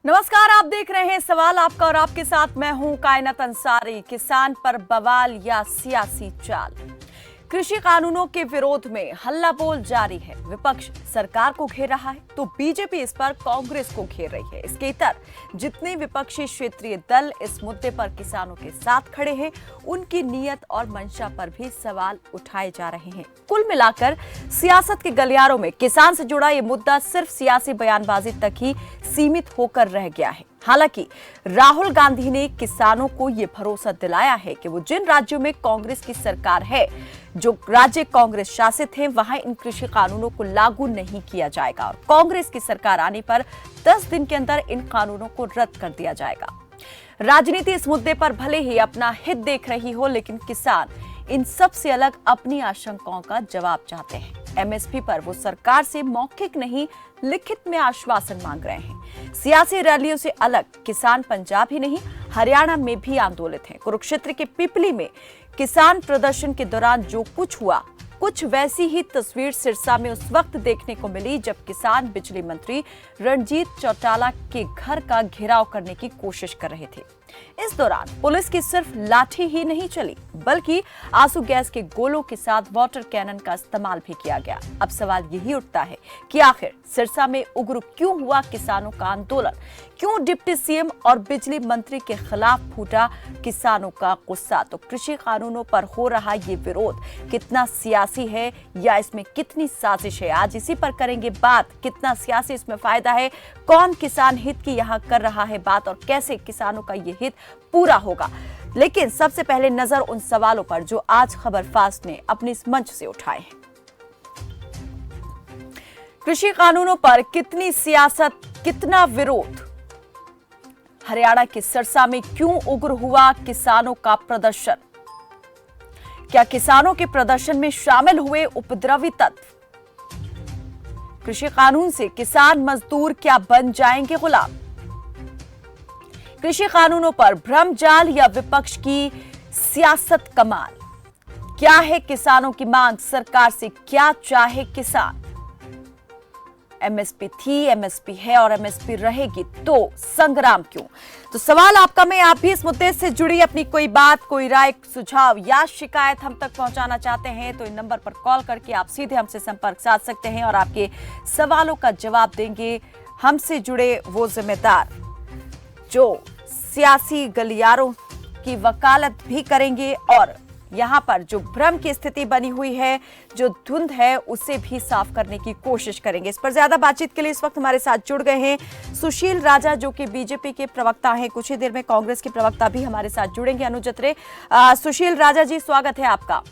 नमस्कार, आप देख रहे हैं सवाल आपका और आपके साथ मैं हूं कायनात अंसारी। किसान पर बवाल या सियासी चाल? कृषि कानूनों के विरोध में हल्ला बोल जारी है। विपक्ष सरकार को घेर रहा है तो बीजेपी इस पर कांग्रेस को घेर रही है। इसके इतर जितने विपक्षी क्षेत्रीय दल इस मुद्दे पर किसानों के साथ खड़े हैं, उनकी नीयत और मंशा पर भी सवाल उठाए जा रहे हैं। कुल मिलाकर सियासत के गलियारों में किसान से जुड़ा ये मुद्दा सिर्फ सियासी बयानबाजी तक ही सीमित होकर रह गया है। हालांकि राहुल गांधी ने किसानों को यह भरोसा दिलाया है कि वो जिन राज्यों में कांग्रेस की सरकार है, जो राज्य कांग्रेस शासित हैं, वहां इन कृषि कानूनों को लागू नहीं किया जाएगा और कांग्रेस की सरकार आने पर 10 दिन के अंदर इन कानूनों को रद्द कर दिया जाएगा। राजनीति इस मुद्दे पर भले ही अपना हित देख रही हो, लेकिन किसान इन सब से अलग अपनी आशंकाओं का जवाब चाहते हैं। एमएसपी पर वो सरकार से मौखिक नहीं, लिखित में आश्वासन मांग रहे हैं। सियासी रैलियों से अलग किसान पंजाब ही नहीं, हरियाणा में भी आंदोलित हैं। कुरुक्षेत्र के पिपली में किसान प्रदर्शन के दौरान जो कुछ हुआ, कुछ वैसी ही तस्वीर सिरसा में उस वक्त देखने को मिली जब किसान बिजली मंत्री रणजीत चौटाला के घर का घेराव करने की कोशिश कर रहे थे। इस दौरान पुलिस की सिर्फ लाठी ही नहीं चली, बल्कि आंसू गैस के गोलों के साथ वाटर कैनन का इस्तेमाल भी किया गया। अब सवाल यही उठता है कि आखिर सिरसा में उग्र क्यों हुआ किसानों का आंदोलन? क्यों डिप्टी सीएम और बिजली मंत्री के खिलाफ फूटा किसानों का गुस्सा? तो कृषि कानूनों पर हो रहा ये विरोध कितना सियासी है या इसमें कितनी साजिश है? आज इसी पर करेंगे बात। कितना सियासी इसमें फायदा है, कौन किसान हित की यहाँ कर रहा है बात और कैसे किसानों का ये हित पूरा होगा? लेकिन सबसे पहले नजर उन सवालों पर जो आज खबर फास्ट ने अपने इस मंच से उठाए हैं। कृषि कानूनों पर कितनी सियासत, कितना विरोध? हरियाणा के सिरसा में क्यों उग्र हुआ किसानों का प्रदर्शन? क्या किसानों के प्रदर्शन में शामिल हुए उपद्रवी तत्व? कृषि कानून से किसान मजदूर क्या बन जाएंगे गुलाम? कृषि कानूनों पर भ्रम जाल या विपक्ष की सियासत कमाल? क्या है किसानों की मांग, सरकार से क्या चाहे किसान? एमएसपी थी, एमएसपी है और एमएसपी रहेगी, तो संग्राम क्यों? तो सवाल आपका में, आप भी इस मुद्दे से जुड़ी अपनी कोई बात, कोई राय, सुझाव या शिकायत हम तक पहुंचाना चाहते हैं तो इन नंबर पर कॉल करके आप सीधे हमसे संपर्क साध सकते हैं और आपके सवालों का जवाब देंगे हमसे जुड़े वो जिम्मेदार जो सियासी गलियारों की वकालत भी करेंगे और यहाँ पर जो भ्रम की स्थिति बनी हुई है, जो धुंध है, उसे भी साफ करने की कोशिश करेंगे। इस पर ज्यादा बातचीत के लिए इस वक्त हमारे साथ जुड़ गए हैं सुशील राजा, जो कि बीजेपी के प्रवक्ता हैं। कुछ ही देर में कांग्रेस के प्रवक्ता भी हमारे साथ जुड़ेंगे, अनुज अत्रे। सुशील राजा जी, स्वागत है आपका।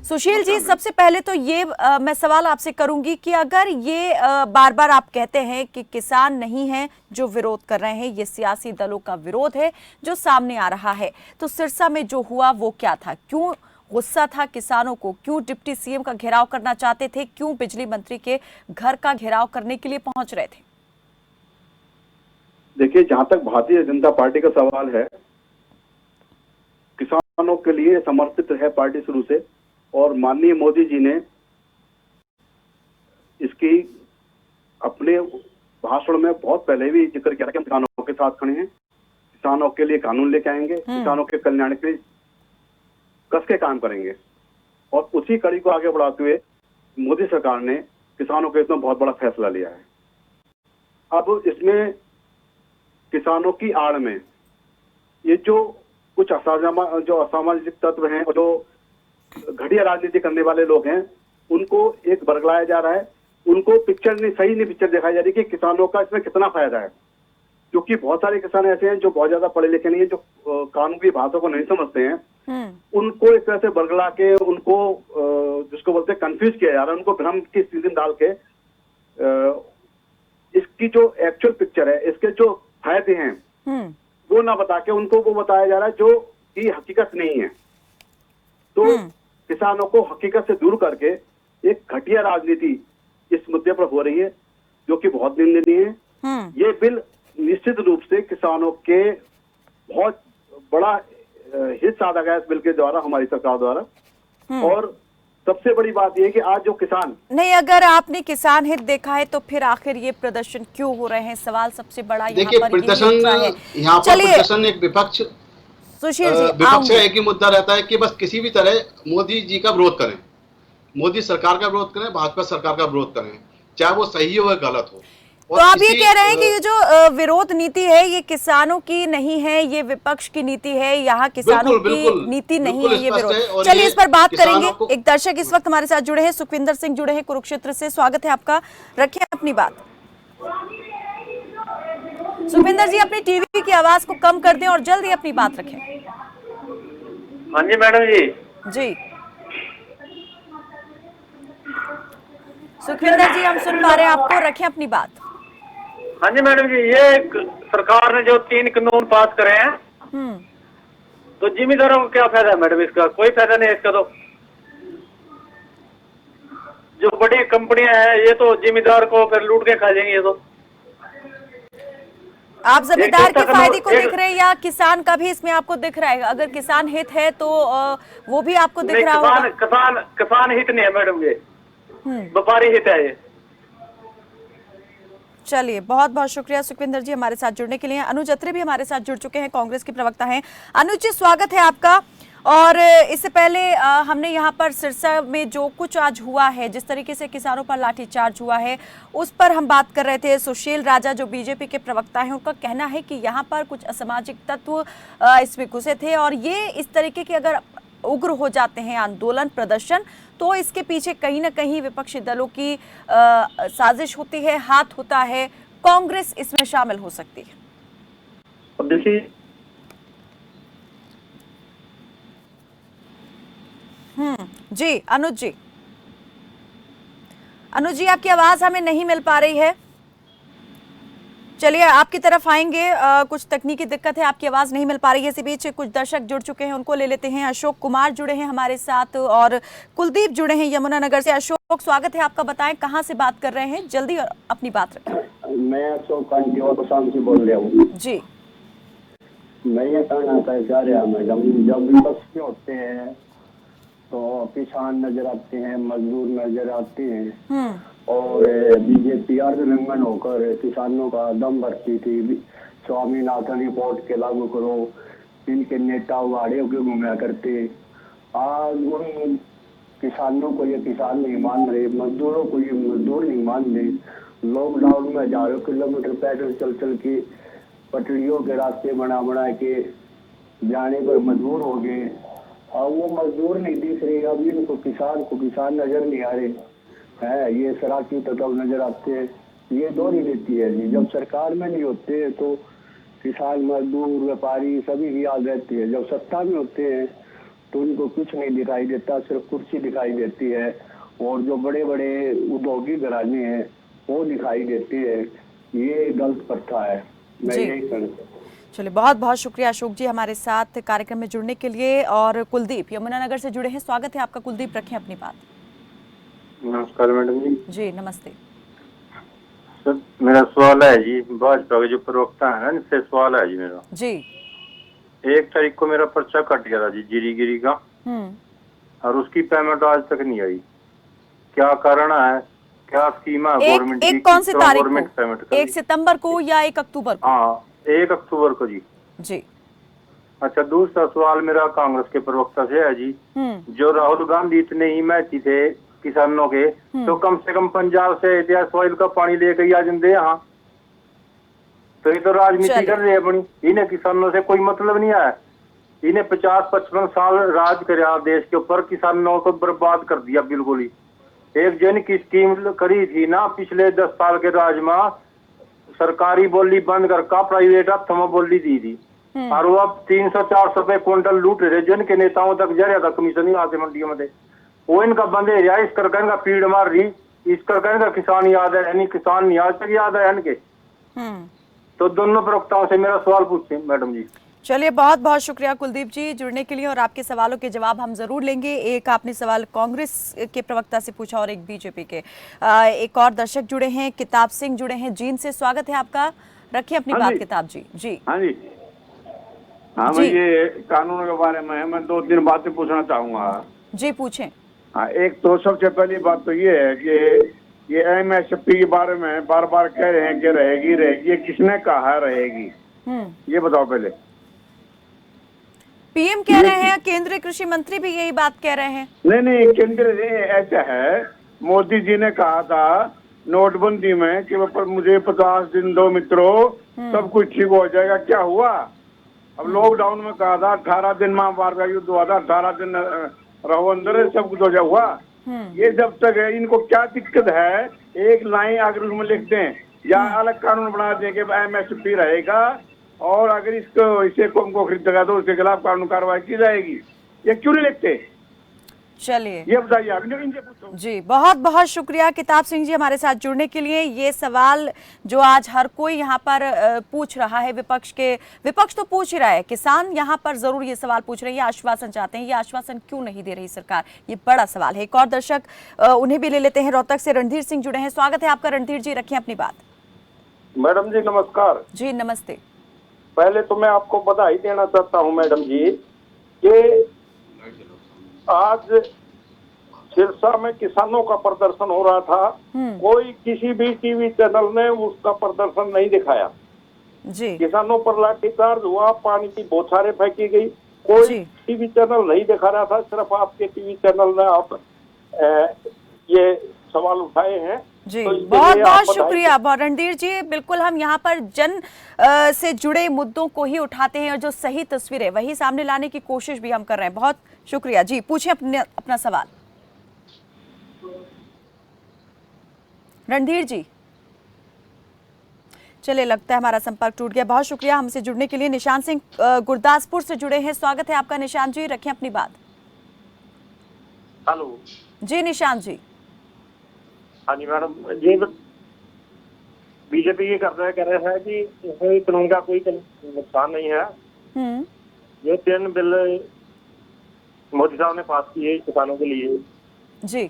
सुशील जी, सबसे पहले तो ये मैं सवाल आपसे करूंगी कि अगर ये बार बार आप कहते हैं कि किसान नहीं है जो विरोध कर रहे हैं, ये सियासी दलों का विरोध है जो सामने आ रहा है, तो सिरसा में जो हुआ वो क्या था? क्यों गुस्सा था किसानों को? क्यों डिप्टी सीएम का घेराव करना चाहते थे? क्यों बिजली मंत्री के घर का घेराव करने के लिए पहुंच रहे थे? देखिए, जहां तक भारतीय जनता पार्टी का सवाल है, किसानों के लिए समर्पित है पार्टी शुरू से और माननीय मोदी जी ने इसकी अपने भाषण में बहुत पहले भी जिक्र किया था कि हम किसानों के साथ खड़े हैं, किसानों के लिए कानून लेके आएंगे, किसानों के कल्याण के लिए कस के काम करेंगे। और उसी कड़ी को आगे बढ़ाते हुए मोदी सरकार ने किसानों के हित में बहुत बड़ा फैसला लिया है। अब इसमें किसानों की आड़ में ये जो कुछ असामाजिक तत्व हैं और जो घटिया राजनीति करने वाले लोग हैं, उनको एक बरगलाया जा रहा है। उनको सही नहीं पिक्चर दिखाई जा रही कि किसानों का इसमें कितना फायदा है। क्योंकि बहुत सारे किसान ऐसे हैं जो बहुत ज्यादा पढ़े लिखे नहीं है, जो कानून की बातों को नहीं समझते हैं। उनको इस तरह से बरगला के, उनको जिसको बोलते हैं कंफ्यूज किया जा रहा है, उनको भ्रम की स्थिति में डाल के इसकी जो एक्चुअल पिक्चर है, इसके जो फायदे हैं वो ना बता के उनको वो बताया जा रहा है जो कि हकीकत नहीं है। तो किसानों को हकीकत से दूर करके एक घटिया राजनीति इस मुद्दे पर हो रही है, जो कि बहुत निंदनीय है। ये बिल निश्चित रूप से किसानों के बहुत बड़ा हित साधा गया इस बिल के द्वारा, हमारी सरकार द्वारा। और सबसे बड़ी बात यह है कि आज जो किसान नहीं, अगर आपने किसान हित देखा है तो फिर आखिर ये प्रदर्शन क्यों हो रहे हैं? सवाल सबसे बड़ा यहाँ देखिए, पर यही प्रदर्शन उठ रहा है। यहाँ पर चलिए प्रदर्शन एक विपक्ष सुशील जी विपक्ष का आऊंगे। एक ही मुद्दा रहता है कि बस किसी भी तरह मोदी जी का विरोध करें, मोदी सरकार का विरोध करें, भाजपा सरकार का विरोध करें, चाहे वो सही हो या गलत हो। तो आप ये कह रहे हैं कि ये जो विरोध नीति है ये किसानों की नहीं है, ये विपक्ष की नीति है, यहाँ किसानों की नीति नहीं है ये विरोध। चलिए इस पर बात करेंगे। एक दर्शक इस वक्त हमारे साथ जुड़े हैं, सुखविंदर सिंह जुड़े हैं कुरुक्षेत्र से। स्वागत है आपका, रखें अपनी बात। सुखविंदर जी अपनी टीवी की आवाज को कम कर दें और जल्दी अपनी बात रखें। हाँ जी मैडम जी। जी सुखविंदर जी हम सुन पा रहे हैं आपको, रखें अपनी बात। हाँ जी मैडम जी, ये सरकार ने जो 3 कानून पास करे हैं, तो जिम्मेदारों को क्या फायदा है मैडम? इसका कोई फायदा नहीं है इसका। तो जो बड़ी कंपनियां हैं ये तो जिम्मेदार को फिर लूट के खा जाएंगी। ये तो आप जमींदार के फायदे को देख रहे हैं या किसान का भी इसमें आपको दिख रहा है? अगर किसान हित है तो वो भी आपको दिख रहा होगा। किसान हित नहीं है मैडम, ये व्यापारी हित है ये। चलिए बहुत बहुत शुक्रिया सुखविंदर जी हमारे साथ जुड़ने के लिए। अनुज अत्रे भी हमारे साथ जुड़ चुके हैं, कांग्रेस के प्रवक्ता हैं। अनुज जी स्वागत है आपका। और इससे पहले हमने यहाँ पर सिरसा में जो कुछ आज हुआ है, जिस तरीके से किसानों पर लाठीचार्ज हुआ है, उस पर हम बात कर रहे थे। सुशील राजा जो बीजेपी के प्रवक्ता हैं, उनका कहना है कि यहाँ पर कुछ असामाजिक तत्व इसमें घुसे थे और ये इस तरीके के अगर उग्र हो जाते हैं आंदोलन प्रदर्शन तो इसके पीछे कहीं ना कहीं विपक्षी दलों की साजिश होती है, हाथ होता है, कांग्रेस इसमें शामिल हो सकती है। अब देखिए जी अनुज जी, अनुज जी आपकी आवाज हमें नहीं मिल पा रही है। चलिए आपकी तरफ आएंगे। कुछ तकनीकी दिक्कत है, आपकी आवाज नहीं मिल पा रही है। इसी बीच कुछ दर्शक जुड़ चुके हैं, उनको ले लेते हैं। अशोक कुमार जुड़े हैं हमारे साथ और कुलदीप जुड़े हैं यमुनानगर से। अशोक स्वागत है आपका, बताएं कहां से बात कर रहे हैं, जल्दी अपनी बात रखें। मैं अशोक कांटीवाल से बोल रहा हूँ जी। मैं ये कहना चाह रहा हूँ मैडम, जब विपक्ष में होते हैं तो किसान नजर आते हैं, मजदूर नजर आते हैं और बीजेपी अर्धनंगन होकर किसानों का दम भरती थी। स्वामीनाथन रिपोर्ट के लागू करो, इनके नेता उगाड़े होकर घूमा करते। आज उन किसानों को ये किसान नहीं मान रहे, मजदूरों को ये मजदूर नहीं मान रहे। लॉकडाउन में हजारों किलोमीटर पैदल चल चल के पटरियों के रास्ते बना के जाने पर मजबूर हो गए। और वो मजदूर नहीं दिख रहे, अब इनको किसान नजर नहीं आ रहे है। ये शरारती तत्व नजर आते हैं। ये दोहरी नीति है जी। जब सरकार में नहीं होते तो किसान मजदूर व्यापारी सभी की याद रहती है। जब सत्ता में होते हैं तो उनको कुछ नहीं दिखाई देता, सिर्फ कुर्सी दिखाई देती है और जो बड़े बड़े उद्योगिक घराने हैं वो दिखाई देते हैं। ये गलत प्रथा है। मैं यही कहना। चलिए बहुत बहुत शुक्रिया अशोक जी हमारे साथ कार्यक्रम में जुड़ने के लिए। और कुलदीप यमुनानगर से जुड़े हैं, स्वागत है आपका। कुलदीप रखें अपनी बात। नमस्कार मैडम जी। जी नमस्ते सर, मेरा सवाल है जी, भाजपा के जो प्रवक्ता है ना, इनसे सवाल है जी मेरा। जी 1 तारीख को मेरा पर्चा कट गया था जी जीरी का, और उसकी पेमेंट आज तक नहीं आई। क्या कारण है, क्या स्कीम है गवर्नमेंट की? कौन सी तारीख को? 1 सितंबर को या 1 अक्टूबर को? हाँ 1 अक्टूबर को जी। जी अच्छा, दूसरा सवाल मेरा कांग्रेस के प्रवक्ता से है जी। जो राहुल गांधी इतने हिमायती थे किसानों के, तो कम से कम पंजाब से इतिहास ऑयल का पानी लेके आ जाते यहाँ। तो ये तो राजनीति कर रहे हैं अपनी, इन्हें किसानों से कोई मतलब नहीं है। इन्हें 50-55 साल राज कर देश के ऊपर, किसानों को बर्बाद कर दिया बिल्कुल ही। एक जन की स्कीम करी थी ना पिछले 10 साल के राज में, सरकारी बोली बंद करके प्राइवेट हथों बोली दी थी, और वो अब 300-400 रुपए क्विंटल लूट रहे। जन के नेताओं तक जा रहा था कमीशन ही आते मंडियों में। वो इनका बंदे रहा, इस करके इनका पीड़ मार रही, इस करके इनका किसान याद है, यानी किसान नहीं आज तक याद है इनके। तो दोनों प्रवक्ताओं से मेरा सवाल पूछे मैडम जी। चलिए बहुत बहुत शुक्रिया कुलदीप जी जुड़ने के लिए, और आपके सवालों के जवाब हम जरूर लेंगे। एक आपने सवाल कांग्रेस के प्रवक्ता से पूछा और एक बीजेपी के। एक और दर्शक जुड़े हैं, किताब सिंह जुड़े हैं जींद से, स्वागत है आपका, रखिए अपनी बात किताब जी। जी हाँ जी, हाँ मैं ये कानून के बारे में मैं 2-3 बातें पूछना चाहूंगा जी। पूछें। हाँ, एक तो सबसे पहली बात तो ये है कि ये एमएसपी के बारे में बार बार कह रहे हैं कि रहेगी रहेगी, ये किसने कहा है रहेगी? ये बताओ पहले। पीएम कह रहे हैं, केंद्रीय कृषि मंत्री भी यही बात कह रहे हैं। नहीं, केंद्र ऐसा है, मोदी जी ने कहा था नोटबंदी में कि मुझे 50 दिन दो मित्रों, सब कुछ ठीक हो जाएगा। क्या हुआ? अब लॉकडाउन में कहा था 18 दिन महामारी का युद्ध हुआ था, 18 दिन रहो अंदर, सब कुछ हो जाए हुआ। ये जब तक है, इनको क्या दिक्कत है? एक लाइन अगर उसमें लिख दें या अलग कानून बना दें कि एमएसपी रहेगा, और अगर इसे को खरीदेगा तो उसके खिलाफ कानूनी कार्रवाई की जाएगी। ये क्यों नहीं लिखते? चलिए, ये बताइए आप, इनसे पूछो। जी बहुत बहुत शुक्रिया किताब सिंह जी हमारे साथ जुड़ने के लिए। ये सवाल जो आज हर कोई यहाँ पर पूछ रहा है, विपक्ष तो पूछ ही रहा है, किसान यहाँ पर जरूर ये सवाल पूछ रहे हैं, ये आश्वासन चाहते हैं, ये आश्वासन क्यों नहीं दे रही सरकार? ये बड़ा सवाल है। एक और दर्शक उन्हें भी ले लेते हैं, रोहतक से रणधीर सिंह जुड़े हैं। स्वागत है आपका रणधीर जी, रखें अपनी बात। मैडम जी नमस्कार। जी नमस्ते। पहले तो मैं आपको बधाई देना चाहता हूं मैडम जी कि आज सिरसा में किसानों का प्रदर्शन हो रहा था, कोई किसी भी टीवी चैनल ने उसका प्रदर्शन नहीं दिखाया जी। किसानों पर लाठीचार्ज हुआ, पानी की बौछारें फेंकी गई, कोई टीवी चैनल नहीं दिखा रहा था। सिर्फ आपके टीवी चैनल ने आप ये सवाल उठाए हैं जी। तो बहुत बहुत शुक्रिया रणधीर जी। बिल्कुल, हम यहाँ पर जन से जुड़े मुद्दों को ही उठाते हैं और जो सही तस्वीर है वही सामने लाने की कोशिश भी हम कर रहे हैं। बहुत शुक्रिया जी। पूछिए अपना सवाल रणधीर जी। चलिए, लगता है हमारा संपर्क टूट गया। बहुत शुक्रिया हमसे जुड़ने के लिए। निशान सिंह गुरदासपुर से जुड़े हैं। स्वागत है आपका निशान जी, रखें अपनी बात। हेलो जी निशान जी। हाँ जी मैडम जी, बीजेपी ये कह रहे हैं कि इसमें कानून का कोई नुकसान नहीं है। ये 3 बिल मोदी साहब ने पास किए किसानों के लिए जी,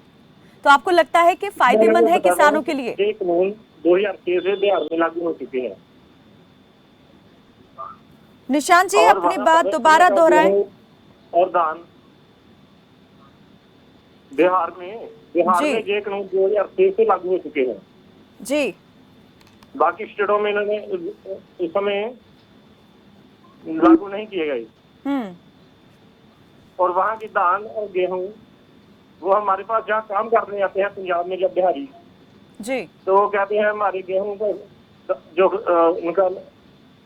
तो आपको लगता है कि फायदेमंद है किसानों के लिए? ये कानून 2006 से बिहार में लागू हो चुके हैं। निशान जी अपनी बात दोबारा दोहराएं। और दान बिहार में ये कानून 2006 से लागू हो चुके हैं जी। बाकी स्टेटों में इन्होंने इस समय लागू नहीं किए गए। और वहाँ की धान और गेहूं वो हमारे पास जहाँ काम करने आते हैं पंजाब में, जब बिहारी जी, तो वो कहते हैं हमारे गेहूं को जो उनका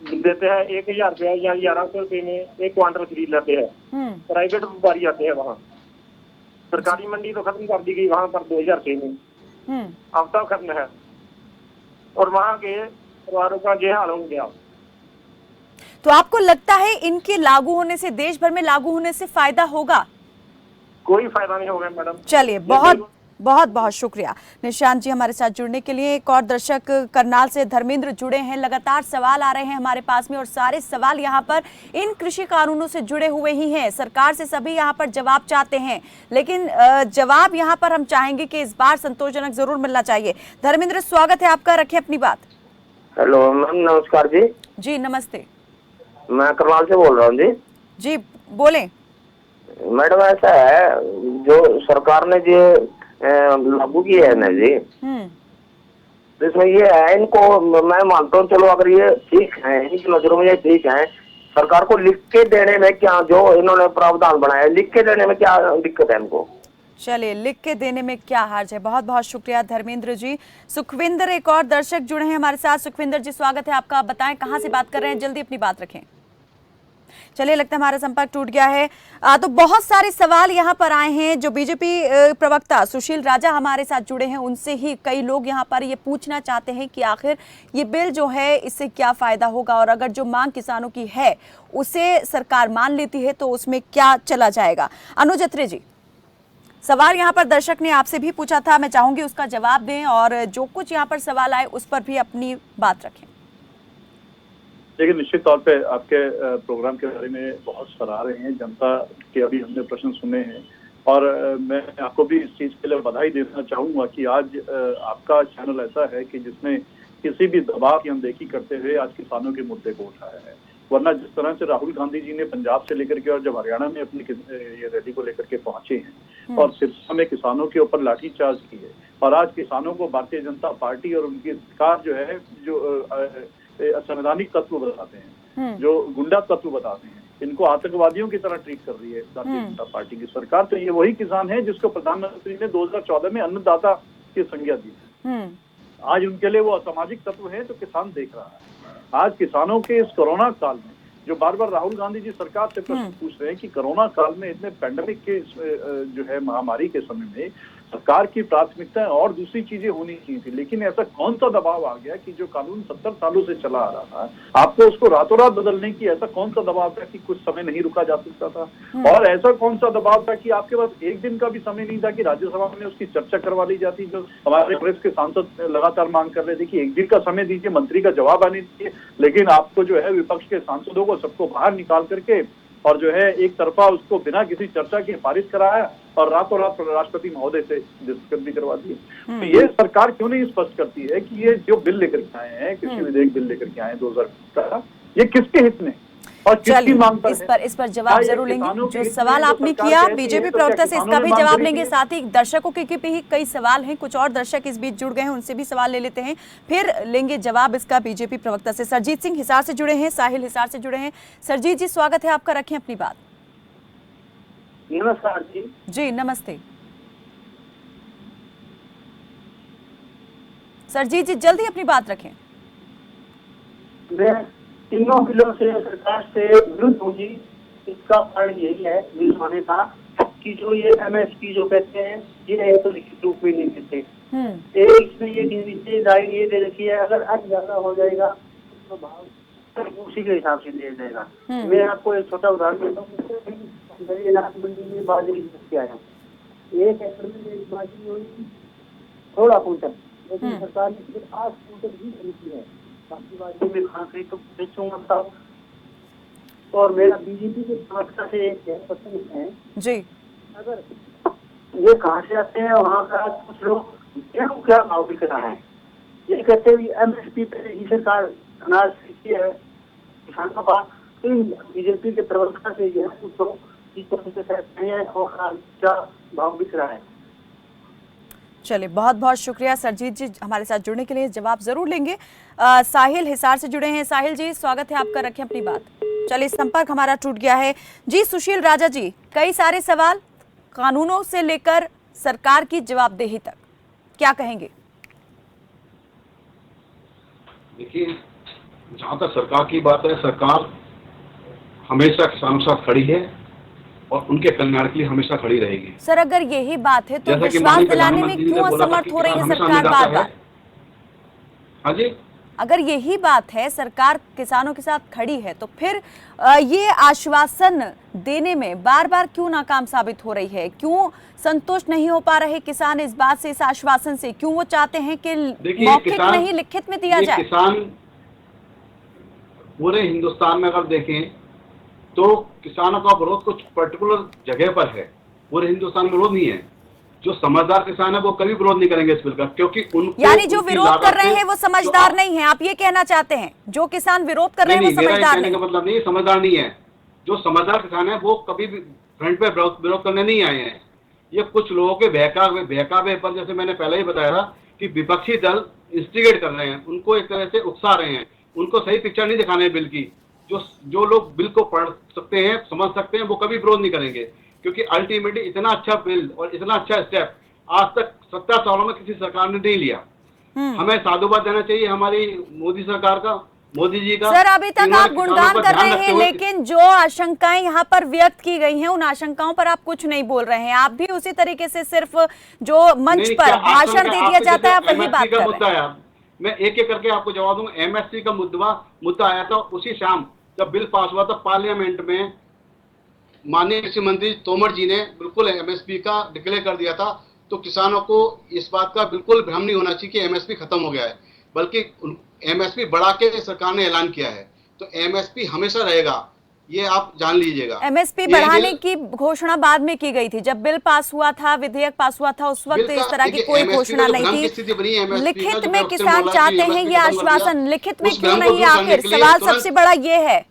देते हैं 1000 रुपया या 1100 रुपये में 1 क्वांटल खरीद लेते हैं। प्राइवेट व्यापारी आते हैं वहाँ। सरकारी मंडी तो खत्म कर दी गई वहाँ पर 2006 में। अब तक खत्म है और वहाँ के परिवारों का ये हाल हो गया। तो आपको लगता है इनके लागू होने से, देश भर में लागू होने से फायदा होगा? कोई फायदा नहीं होगा मैडम। चलिए, बहुत बहुत बहुत शुक्रिया निशांत जी हमारे साथ जुड़ने के लिए। एक और दर्शक करनाल से धर्मेंद्र जुड़े हैं। लगातार सवाल आ रहे हैं हमारे पास में और सारे सवाल यहाँ पर इन कृषि कानूनों से जुड़े हुए ही हैं। सरकार से सभी यहाँ पर जवाब चाहते हैं, लेकिन जवाब यहाँ पर हम चाहेंगे कि इस बार संतोषजनक जरूर मिलना चाहिए। धर्मेंद्र स्वागत है आपका, रखें अपनी बात। हेलो मैम, नमस्कार जी। जी नमस्ते। मैं करनाल से बोल रहा हूँ जी। जी बोलें। मैडम ऐसा है, जो सरकार ने जो लागू किया है ना जी, तो इसमें ये है, इनको मैं मानता हूँ, चलो अगर ये ठीक है, इनकी नजरों में ये ठीक है, सरकार को लिख के देने में क्या, जो इन्होंने प्रावधान बनाया लिख के देने में क्या दिक्कत है इनको? चलिए, लिख के देने में क्या हर्ज है। बहुत बहुत शुक्रिया धर्मेंद्र जी। सुखविंदर एक और दर्शक जुड़े हैं हमारे साथ। सुखविंदर जी स्वागत है आपका, बताएं कहां से बात कर रहे हैं, जल्दी अपनी बात रखें। चलिए, लगता है हमारा संपर्क टूट गया है। तो बहुत सारे सवाल यहाँ पर आए हैं। जो बीजेपी प्रवक्ता सुशील राजा हमारे साथ जुड़े हैं, उनसे ही कई लोग यहाँ पर ये पूछना चाहते हैं कि आखिर ये बिल जो है इससे क्या फायदा होगा, और अगर जो मांग किसानों की है उसे सरकार मान लेती है तो उसमें क्या चला जाएगा। अनुज अत्रे जी, सवाल यहाँ पर दर्शक ने आपसे भी पूछा था, मैं चाहूंगी उसका जवाब दें और जो कुछ यहाँ पर सवाल आए उस पर भी अपनी बात रखें। देखिए, निश्चित तौर पे आपके प्रोग्राम के बारे में बहुत सराह रहे हैं जनता के, अभी हमने प्रश्न सुने हैं और मैं आपको भी इस चीज के लिए बधाई देना चाहूंगा कि आज आपका चैनल ऐसा है कि जिसने किसी भी दबाव की अनदेखी करते हुए आज किसानों के मुद्दे को उठाया है। वरना जिस तरह से राहुल गांधी जी ने पंजाब से लेकर के और जब हरियाणा में अपनी ये रैली को लेकर के पहुंचे हैं और सिरसा में किसानों के ऊपर लाठीचार्ज की है, और आज किसानों को भारतीय जनता पार्टी और उनकी सरकार जो है जो असंवैधानिक तत्व बताते हैं, जो गुंडा तत्व बताते हैं, इनको आतंकवादियों की तरह ट्रीट कर रही है भारतीय जनता पार्टी की सरकार। तो ये वही किसान है जिसको प्रधानमंत्री ने 2014 में अन्नदाता की संज्ञा दी। आज उनके लिए वो असामाजिक तत्व है तो किसान देख रहा है। आज किसानों के इस कोरोना काल में जो बार बार राहुल गांधी जी सरकार से प्रश्न पूछ रहे हैं कि कोरोना काल में इतने पैंडेमिक के जो है महामारी के समय में सरकार की प्राथमिकता और दूसरी चीजें होनी चाहिए थी, लेकिन ऐसा कौन सा दबाव आ गया कि जो कानून 70 सालों से चला आ रहा है आपको उसको रातों रात बदलने की ऐसा कौन सा दबाव था कि कुछ समय नहीं रुका जा सकता था, और ऐसा कौन सा दबाव था कि आपके पास एक दिन का भी समय नहीं था कि राज्यसभा में उसकी चर्चा करवा ली जाती, जो हमारे कांग्रेस के सांसद लगातार मांग कर रहे थे कि एक दिन का समय दीजिए, मंत्री का जवाब आने दीजिए, लेकिन आपको जो है विपक्ष के सांसदों को सबको बाहर निकाल करके और जो है एक तरफा उसको बिना किसी चर्चा के पारित कराया और रातों रात राष्ट्रपति महोदय से डिस्कस भी करवा दिए। तो ये सरकार क्यों नहीं स्पष्ट करती है कि ये जो बिल लेकर के आए हैं, कृषि विधेयक बिल लेकर के आए 2020 का, ये किसके हित में और किसकी मांग पर इस पर जवाब जरूर लेंगे। जो सवाल आपने किया बीजेपी प्रवक्ता से इसका भी जवाब लेंगे, साथ ही दर्शकों के भी कई सवाल हैं, कुछ और दर्शक इस बीच जुड़ गए हैं, उनसे भी सवाल ले लेते हैं, फिर लेंगे जवाब इसका बीजेपी प्रवक्ता से। सरजीत सिंह हिसार से जुड़े हैं, साहिल हिसार से जुड़े हैं। सरजीत जी स्वागत है आपका, रखें अपनी बात। नमस्कार जी नमस्ते। सरजीत जी जल्दी अपनी बात रखें। मैं तीनों बिलों से सरकार से विरुद्ध हूँ जी। इसका कारण यही है बिल होने का कि जो ये MSP जो कहते हैं ये तो लिखित रूप में नहीं देते, इसमें ये निश्चित ये दे रखी है अगर आज ज्यादा हो जाएगा तो भाव उसी के हिसाब से दिया जाएगा। मैं आपको एक छोटा उदाहरण देता हूँ। मेरी अनाज मंडी में बाजरी आया, 1 एकड़ में मेरी बाजरी हुई 16 कुंटल, लेकिन सरकार ने सिर्फ 8 कुंटल ही खरीदी है, बाकी बाजरी में कहाँ से तो बेचूंगा साहब। और मेरा बीजेपी के प्रवक्ता से एक प्रश्न है जी, अगर ये कहाँ से आते हैं वहाँ का कुछ लोग क्या भाव बिक रहा है, ये कहते हैं MSP पे ही सरकार अनाज खरीदती है किसानों का पास, तो बीजेपी के प्रवक्ता से यह पूछो और क्या भाव बिक रहा है। चलिए बहुत बहुत शुक्रिया सरजीत जी हमारे साथ जुड़ने के लिए, जवाब जरूर लेंगे। साहिल हिसार से जुड़े हैं। साहिल जी स्वागत है आपका, रखें अपनी बात। चलिए संपर्क हमारा टूट गया है जी। सुशील राजा जी, कई सारे सवाल कानूनों से लेकर सरकार की जवाबदेही तक, क्या कहेंगे? देखिए, जहां तक सरकार की बात है, सरकार हमेशा किसानों के साथ खड़ी है और उनके कल्याण के लिए हमेशा खड़ी रहेगी। सर अगर यही बात है तो विश्वास दिलाने में क्यों असमर्थ हो रही है सरकार बार बार? हाँ जी, अगर यही बात है सरकार किसानों के साथ खड़ी है तो फिर ये आश्वासन देने में बार बार क्यों नाकाम साबित हो रही है? क्यों संतुष्ट नहीं हो पा रहे किसान इस बात से, इस आश्वासन से? क्यों वो चाहते हैं कि मौखिक नहीं लिखित में दिया जाए? किसान पूरे हिंदुस्तान में अगर देखें तो किसानों का विरोध कुछ पर्टिकुलर जगह पर है, पूरे हिंदुस्तान में विरोध नहीं है। जो समझदार किसान है वो कभी विरोध नहीं करेंगे इस बिल का, क्योंकि उनको यानी जो विरोध कर रहे हैं वो समझदार नहीं है, आप ये कहना चाहते हैं? जो किसान विरोध कर रहे हैं वो समझदार नहीं? मतलब नहीं, समझदार नहीं है। जो समझदार किसान है वो कभी भी फ्रंट पे विरोध करने नहीं आए हैं। ये कुछ लोगों के बहकावे पर, जैसे मैंने पहले ही बताया था कि विपक्षी दल इंस्टिगेट कर रहे हैं, उनको एक तरह से उकसा रहे हैं, उनको सही पिक्चर नहीं दिखाने हैं बिल की। जो लोग बिल को पढ़ सकते हैं, समझ सकते हैं, वो कभी विरोध नहीं करेंगे, क्योंकि अल्टीमेटली इतना अच्छा बिल और इतना अच्छा स्टेप आज तक 70 सालों में किसी सरकार ने नहीं लिया। हमें साधुवाद देना चाहिए हमारी मोदी सरकार का, मोदी जी का। सर अभी तक आप गुणगान कर रहे हैं, लेकिन जो आशंकाएं यहाँ पर व्यक्त की गई हैं उन आशंकाओं पर आप कुछ नहीं बोल रहे हैं। आप भी उसी तरीके से सिर्फ जो मंच पर भाषण दे दिया जाता है वही बात कर रहे हैं। मैं एक एक करके आपको जवाब दूंगा। MSP का मुद्दा आया था उसी शाम जब बिल पास हुआ था पार्लियामेंट में, माननीय कृषि मंत्री तोमर जी ने बिल्कुल MSP का डिक्लेयर कर दिया था। तो किसानों को इस बात का बिल्कुल भ्रम नहीं होना चाहिए कि MSP खत्म हो गया है, बल्कि MSP बढ़ा के सरकार ने ऐलान किया है। तो MSP हमेशा रहेगा, ये आप जान लीजिएगा। MSP बढ़ाने की घोषणा बाद में की गई थी, जब बिल पास हुआ था, विधेयक पास हुआ था, उस वक्त इस तरह की कोई घोषणा नहीं थी। लिखित में किसान चाहते हैं ये आश्वासन, लिखित में क्यों नहीं? आखिर सवाल सबसे बड़ा ये है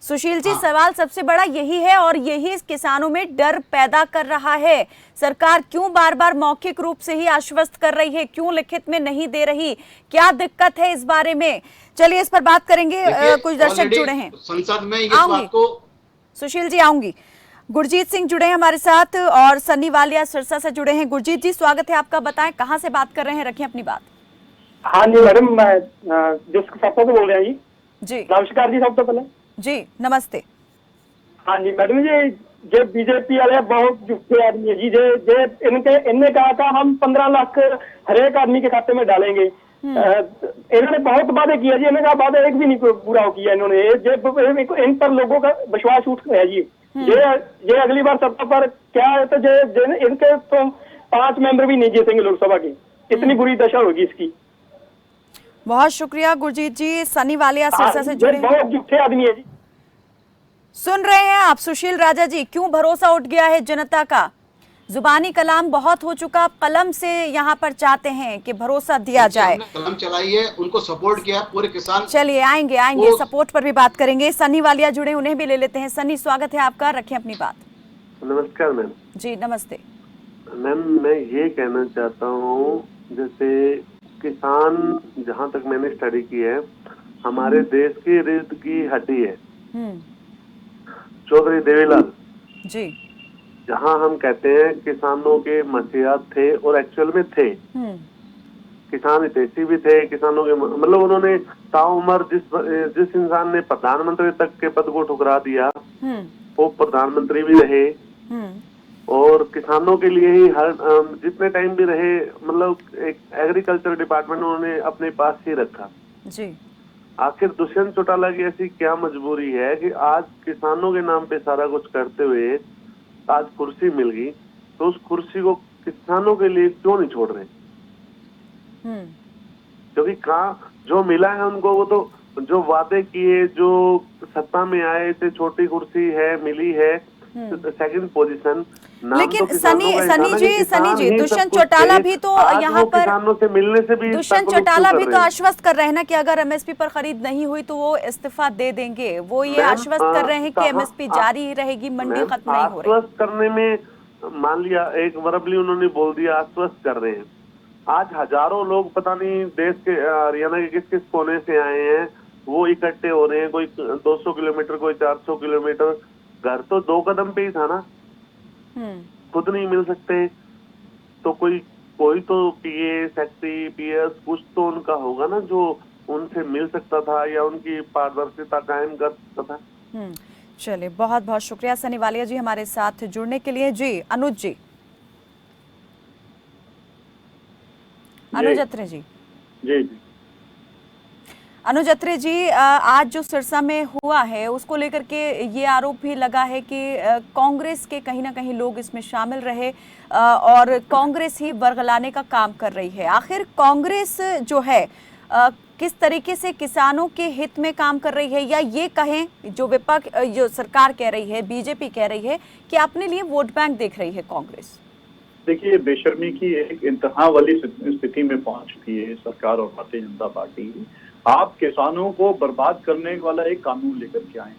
सुशील जी, सवाल सबसे बड़ा यही है और यही इस किसानों में डर पैदा कर रहा है। सरकार क्यों बार बार मौखिक रूप से ही आश्वस्त कर रही है, क्यों लिखित में नहीं दे रही, क्या दिक्कत है इस बारे में? चलिए इस पर बात करेंगे। कुछ दर्शक जुड़े हैं संसद में, इस बात को सुशील जी आऊंगी। गुरजीत सिंह जुड़े हैं हमारे साथ और सन्नी वालिया सिरसा से जुड़े हैं। गुरजीत जी, स्वागत है आपका। बताएं कहां से बात कर रहे हैं, रखें अपनी बात। हाँ जी मैडम, मैं जिस सबसे बोल रहे हैं जी। नमस्कार जी, सबसे पहले जी नमस्ते। हाँ जी मैडम जी, जो बीजेपी वाले बहुत झूठे आदमी है जी। जे इनने कहा था हम 15 लाख हर एक आदमी के खाते में डालेंगे। इन्होंने बहुत वादे किया जी, इन्होंने कहा वादा एक भी नहीं पूरा हो किया इन्होंने। इन पर लोगों का विश्वास उठ गया जी। ये अगली बार सत्ता पर क्या है तो इनके तो 5 मेंबर भी नहीं जीतेंगे लोकसभा के। इतनी बुरी दशा होगी इसकी। बहुत शुक्रिया गुरजीत जी, सनी वालिया सिरसा से जुड़े। बहुत झूठे आदमी है जी। सुन रहे हैं आप सुशील राजा जी, क्यों भरोसा उठ गया है जनता का? जुबानी कलाम बहुत हो चुका, आप कलम से यहाँ पर चाहते हैं कि भरोसा दिया जाए। कलम चलाई है, उनको सपोर्ट किया पूरे किसान। चलिए आएंगे सपोर्ट पर भी बात करेंगे। सनी वालिया जुड़े, उन्हें भी ले लेते हैं। सनी, स्वागत है आपका, रखें अपनी बात। नमस्कार मैम। जी नमस्ते मैम, मैं ये कहना चाहता हूँ, जैसे किसान, जहाँ तक मैंने स्टडी की है, हमारे देश की रीढ़ की हड्डी है। चौधरी देवीलाल जी, जहाँ हम कहते हैं किसानों के मसीहा थे और एक्चुअल में थे। किसान हितैषी भी थे किसानों के, मतलब उन्होंने ताउम्र जिस इंसान ने प्रधानमंत्री तक के पद को ठुकरा दिया वो प्रधानमंत्री भी रहे और किसानों के लिए ही हर जितने टाइम भी रहे, मतलब एक एग्रीकल्चर डिपार्टमेंट उन्होंने अपने पास ही रखा जी। आखिर दुष्यंत चौटाला की ऐसी क्या मजबूरी है कि आज किसानों के नाम पे सारा कुछ करते हुए आज कुर्सी मिल गई, तो उस कुर्सी को किसानों के लिए क्यों नहीं छोड़ रहे? क्योंकि कहाँ जो मिला है उनको, वो तो जो वादे किए, जो सत्ता में आए थे, छोटी कुर्सी है मिली है, सेकंड पोजीशन। लेकिन सनी जी दुष्यंत चौटाला भी तो यहाँ पर किसानों से मिलने से भी दुष्यंत चौटाला भी तो आश्वस्त कर रहे हैं ना कि अगर एमएसपी पर खरीद नहीं हुई तो वो इस्तीफा दे देंगे। वो ये आश्वस्त कर रहे हैं कि एमएसपी जारी ही रहेगी, मंडी खत्म नहीं हो रही। आश्वस्त करने में मान लिया एक वर्बली उन्होंने बोल दिया आश्वस्त कर रहे हैं। आज हजारों लोग पता नहीं देश के हरियाणा के किस किस कोने से आए हैं, वो इकट्ठे हो रहे हैं। कोई 200 किलोमीटर, कोई 400 किलोमीटर। घर तो 2 कदम पे ही था ना, खुद नहीं मिल सकते तो कोई तो पीए, सेक्रेटरी, पीएस कुछ तो उनका होगा ना जो उनसे मिल सकता था या उनकी पारदर्शिता कायम कर सकता था। चलिए, बहुत बहुत शुक्रिया सनी वालिया जी हमारे साथ जुड़ने के लिए। जी अनुज जी, अनुज अत्रे जी। जी अनुज अत्रे जी, आज जो सिरसा में हुआ है उसको लेकर के ये आरोप भी लगा है कि कांग्रेस के कहीं ना कहीं लोग इसमें शामिल रहे और कांग्रेस ही बरगलाने का काम कर रही है। आखिर कांग्रेस जो है किस तरीके से किसानों के हित में काम कर रही है, या ये कहें जो विपक्ष, जो सरकार कह रही है, बीजेपी कह रही है कि अपने लिए वोट बैंक देख रही है कांग्रेस? देखिए, बेशर्मी की एक इंतहा वाली स्थिति में पहुंच चुकी है सरकार और भारतीय जनता पार्टी। आप किसानों को बर्बाद करने वाला एक कानून लेकर के आए।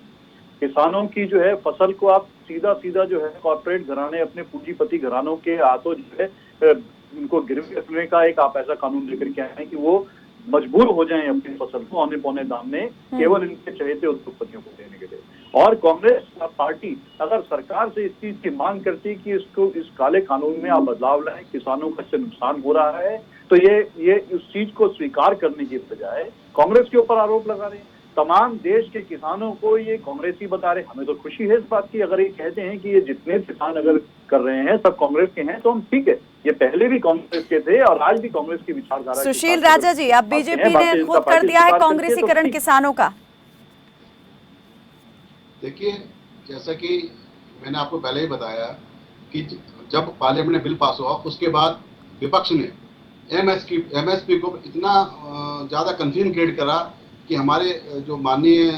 किसानों की जो है फसल को आप सीधा जो है कॉर्पोरेट घराने, अपने पूंजीपति घरानों के हाथों जो है उनको गिरवी रखने का एक आप ऐसा कानून लेकर के आए कि वो मजबूर हो जाएं अपनी फसल को औने पौने दाम में केवल इनके चहेते उद्योगपतियों को देने के लिए। और कांग्रेस पार्टी अगर सरकार से इस चीज की मांग करती कि इसको इस काले कानून में आप बदलाव लाएं, किसानों का इससे नुकसान हो रहा है, तो ये उस चीज को स्वीकार करने की बजाय कांग्रेस के ऊपर आरोप लगा रहे हैं। तमाम देश के किसानों को ये कांग्रेसी बता रहे। हमें तो खुशी है इस बात की, अगर ये कहते हैं कि ये जितने किसान अगर कर रहे हैं सब कांग्रेस के हैं तो हम ठीक है, ये पहले भी कांग्रेस के थे और आज भी कांग्रेस की विचारधारा। सुशील राजा जी, अब बीजेपी ने खुद कर दिया है कांग्रेसीकरण किसानों का। देखिए, जैसा कि मैंने आपको पहले ही बताया कि जब पार्लियामेंट में बिल पास हुआ उसके बाद विपक्ष ने एमएसपी को इतना ज़्यादा कंफ्यूजन क्रिएट करा कि हमारे जो माननीय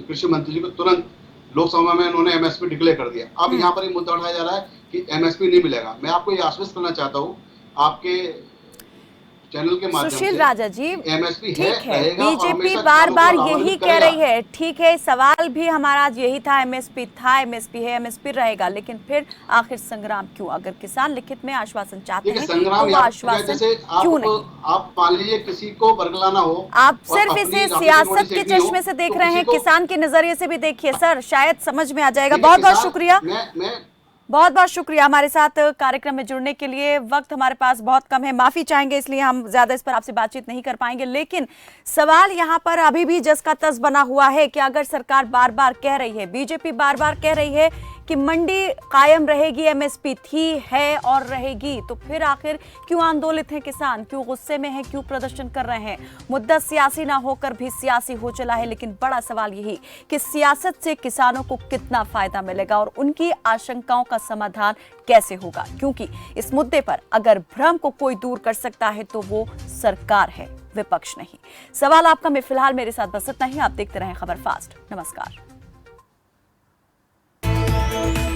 कृषि मंत्री जी को तुरंत लोकसभा में उन्होंने एमएसपी डिक्लेयर कर दिया। अब यहाँ पर ये मुद्दा उठाया जा रहा है कि एमएसपी नहीं मिलेगा। मैं आपको ये आश्वस्त करना चाहता हूँ, आपके चैनल के माध्यम सुशील से राजा जी, एमएसपी ठीक है, रहेगा और बीजेपी हमेशा बार किसानों बार को यही लाभान्वित कह करेगा। रही है। ठीक है, सवाल भी हमारा आज यही था, एमएसपी था, एमएसपी है, एमएसपी रहेगा, लेकिन फिर आखिर संग्राम क्यों? अगर किसान लिखित में आश्वासन चाहते हैं तो संग्राम वो आश्वासन जैसे क्यों नहीं? आप मान लीजिए किसी को बरगलाना हो, आप और सिर्फ अपनी इसे अपनी सियासत बॉडी के सेकनी हो, चश्मे से देख तो रहे किसी हैं, को- किसान के नजरिए से भी देखिए सर, शायद समझ में आ जाएगा। देखिए, बहुत बहुत किसान- शुक्रिया, मैं बहुत बहुत शुक्रिया हमारे साथ कार्यक्रम में जुड़ने के लिए। वक्त हमारे पास बहुत कम है, माफी चाहेंगे, इसलिए हम ज्यादा इस पर आपसे बातचीत नहीं कर पाएंगे। लेकिन सवाल यहाँ पर अभी भी जस का तस बना हुआ है कि अगर सरकार बार बार कह रही है, बीजेपी बार बार कह रही है कि मंडी कायम रहेगी, एमएसपी थी, है और रहेगी, तो फिर आखिर क्यों आंदोलित हैं किसान? क्यों गुस्से में हैं? क्यों प्रदर्शन कर रहे हैं? मुद्दा सियासी ना होकर भी सियासी हो चला है। लेकिन बड़ा सवाल यही कि सियासत से किसानों को कितना फायदा मिलेगा और उनकी आशंकाओं का समाधान कैसे होगा? क्योंकि इस मुद्दे पर अगर भ्रम को कोई दूर कर सकता है तो वो सरकार है, विपक्ष नहीं। सवाल आपका में फिलहाल मेरे साथ बस इतना ही। आप देखते रहें खबर फास्ट। नमस्कार।